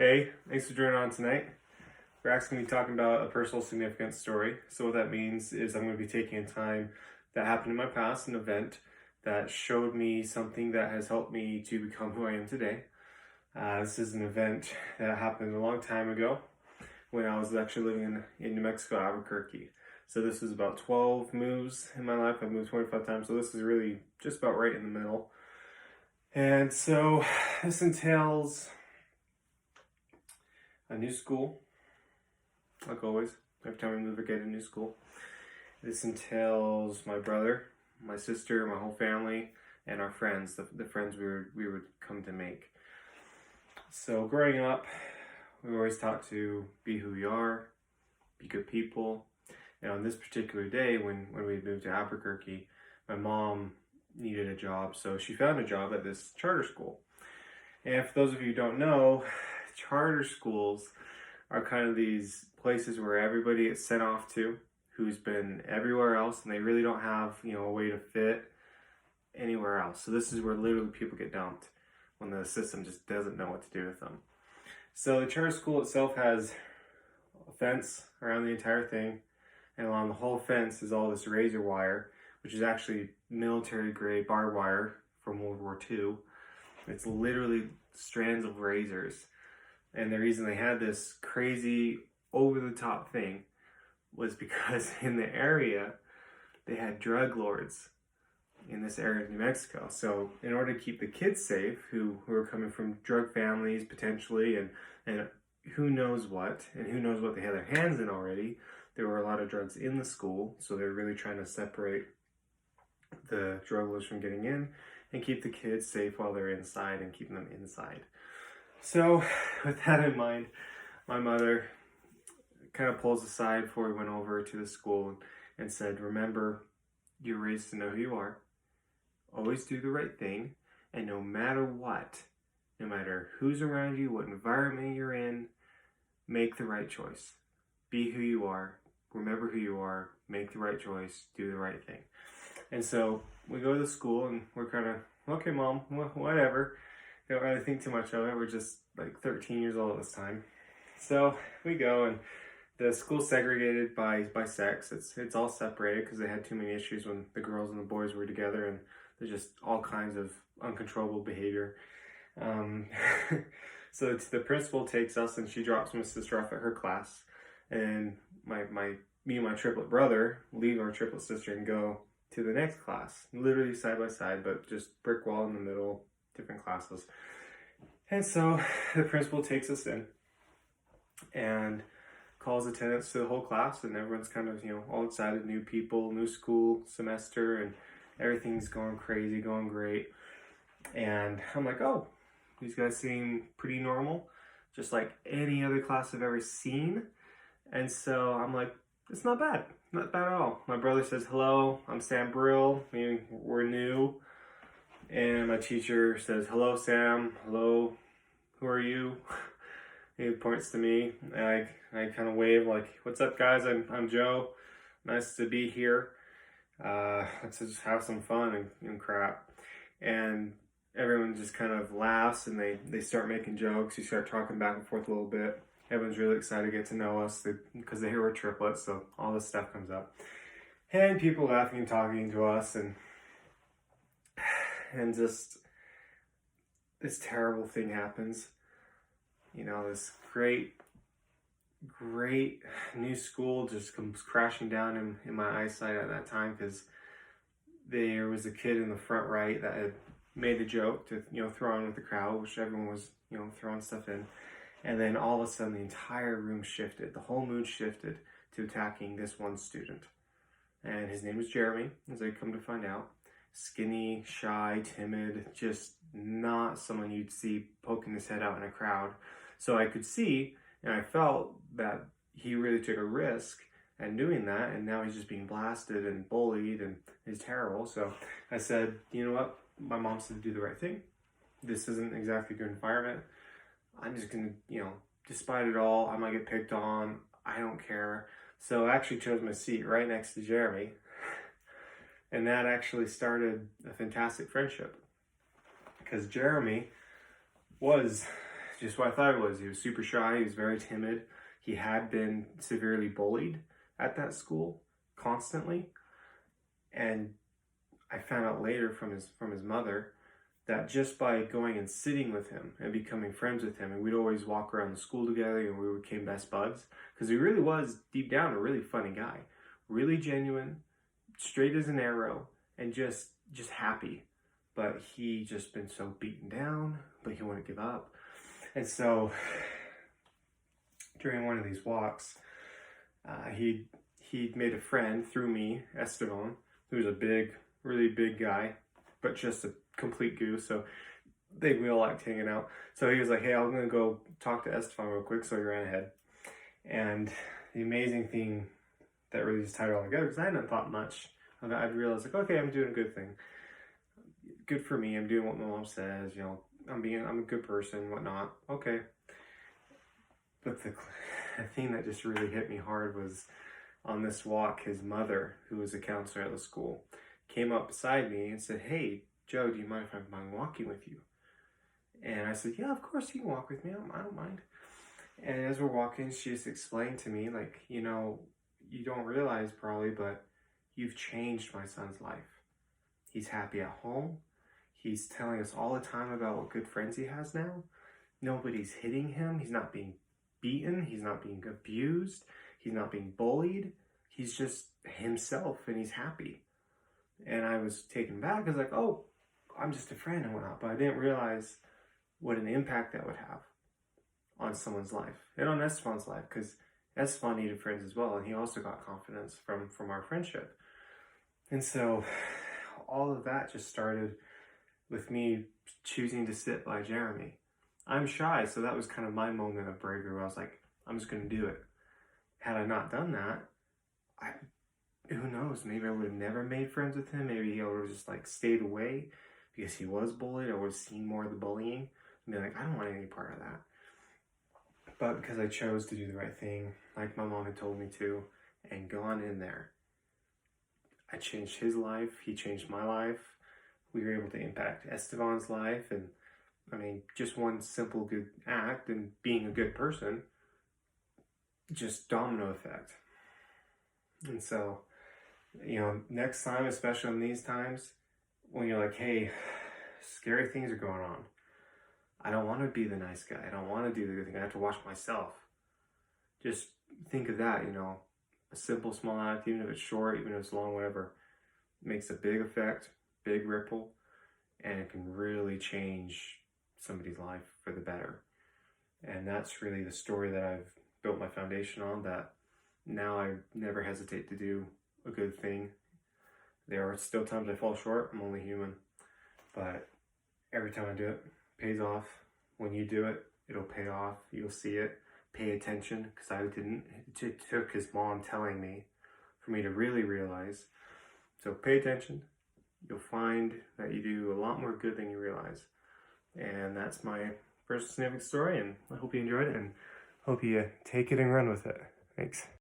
Hey, thanks for joining on tonight. We're actually going to be talking about a personal significance story. So what that means is I'm going to be taking a time that happened in my past, an event that showed me something that has helped me to become who I am today. This is an event that happened a long time ago when I was actually living in New Mexico, Albuquerque. So this was about 12 moves in my life. I've moved 25 times, so this is really just about right in the middle. And so this entails a new school, like always. Every time we move, I get a new school. This entails my brother, my sister, my whole family, and our friends, the friends we would come to make. So growing up, we were always taught to be who we are, be good people. And on this particular day, when we moved to Albuquerque, my mom needed a job, so she found a job at this charter school. And for those of you who don't know, charter schools are kind of these places where everybody gets sent off to who's been everywhere else and they really don't have, a way to fit anywhere else. So this is where literally people get dumped when the system just doesn't know what to do with them. So the charter school itself has a fence around the entire thing, and along the whole fence is all this razor wire, which is actually military grade barbed wire from World War II. It's literally strands of razors. And the reason they had this crazy over-the-top thing was because in the area, they had drug lords in this area of New Mexico. So in order to keep the kids safe, who are coming from drug families potentially, and who knows what they had their hands in already, there were a lot of drugs in the school. So they're really trying to separate the drug lords from getting in and keep the kids safe while they're inside and keeping them inside. So with that in mind, my mother kind of pulls aside before we went over to the school and said, remember, you're raised to know who you are. Always do the right thing. And no matter what, no matter who's around you, what environment you're in, make the right choice. Be who you are. Remember who you are. Make the right choice. Do the right thing. And so we go to the school and we're kind of, okay, Mom, whatever. Don't really think too much of it. We're just like 13 years old at this time. So we go, and the school's segregated by sex. It's all separated because they had too many issues when the girls and the boys were together, and there's just all kinds of uncontrollable behavior. So the principal takes us and she drops my sister off at her class, and me and my triplet brother leave our triplet sister and go to the next class, literally side by side, but just brick wall in the middle, different classes. And so the principal takes us in and calls attendance to the whole class, and everyone's kind of, all excited, new people, new school semester, and everything's going crazy, going great. And I'm like, oh, these guys seem pretty normal, just like any other class I've ever seen. And so I'm like, it's not bad. Not bad at all. My brother says, hello, I'm Sam Brill, meaning we're new. And my teacher says, hello, Sam. Hello, who are you? He points to me, and I kind of wave like, what's up, guys? I'm Joe. Nice to be here. Let's just have some fun and crap. And everyone just kind of laughs, and they start making jokes. You start talking back and forth a little bit. Everyone's really excited to get to know us because they hear we're triplets, so all this stuff comes up. And people laughing and talking to us, and just this terrible thing happens. This great new school just comes crashing down in my eyesight at that time, because there was a kid in the front right that had made a joke to, throw in with the crowd, which everyone was, throwing stuff in. And then all of a sudden the entire room shifted. The whole mood shifted to attacking this one student. And his name was Jeremy, as I come to find out. Skinny, shy, timid, just not someone you'd see poking his head out in a crowd. So I could see, and I felt that he really took a risk in doing that, and now he's just being blasted and bullied, and it's terrible. So I said, you know what? My mom said to do the right thing. This isn't exactly a good environment. I'm just gonna, despite it all, I might get picked on. I don't care. So I actually chose my seat right next to Jeremy. And that actually started a fantastic friendship, because Jeremy was just what I thought it was. He was super shy. He was very timid. He had been severely bullied at that school constantly. And I found out later from his mother that just by going and sitting with him and becoming friends with him, and we'd always walk around the school together, and we became best buds, because he really was deep down a really funny guy, really genuine, straight as an arrow, and just happy. But he just been so beaten down, but he wouldn't give up. And so during one of these walks, he made a friend through me, Esteban, who was a big, really big guy, but just a complete goose. So we all liked hanging out. So he was like, hey, I'm going to go talk to Esteban real quick. So he ran ahead. And the amazing thing that really just tied it all together, because I hadn't thought much of it, I'd realized, like, okay, I'm doing a good thing. Good for me. I'm doing what my mom says. You know, I'm a good person, whatnot. Okay. But the thing that just really hit me hard was on this walk, his mother, who was a counselor at the school, came up beside me and said, hey, Joe, do you mind if I'm walking with you? And I said, yeah, of course you can walk with me. I don't mind. And as we're walking, she just explained to me, like, you know, you don't realize probably, but you've changed my son's life. He's happy at home. He's telling us all the time about what good friends he has now. Nobody's hitting him. He's not being beaten. He's not being abused. He's not being bullied. He's just himself, and he's happy. And I was taken back. I was like, oh, I'm just a friend and whatnot. But I didn't realize what an impact that would have on someone's life and on Esteban's life, because Esteban needed friends as well, and he also got confidence from our friendship. And so all of that just started with me choosing to sit by Jeremy. I'm shy, so that was kind of my moment of bravery where I was like, I'm just going to do it. Had I not done that, who knows, maybe I would have never made friends with him. Maybe he would have just like stayed away because he was bullied. I would have seen more of the bullying and be like, I don't want any part of that. But because I chose to do the right thing, like my mom had told me to, and gone in there, I changed his life. He changed my life. We were able to impact Esteban's life. And I mean, just one simple good act and being a good person, just domino effect. And so, you know, next time, especially in these times, when you're like, hey, scary things are going on. I don't want to be the nice guy. I don't want to do the good thing. I have to watch myself. Just think of that, you know, a simple, small act, even if it's short, even if it's long, whatever, makes a big effect, big ripple, and it can really change somebody's life for the better. And that's really the story that I've built my foundation on, that now I never hesitate to do a good thing. There are still times I fall short. I'm only human. But every time I do it, pays off. When you do it, it'll pay off. You'll see it. Pay attention, because I didn't. It took his mom telling me for me to really realize. So pay attention. You'll find that you do a lot more good than you realize. And that's my first significant story, and I hope you enjoyed it, and hope you take it and run with it. Thanks.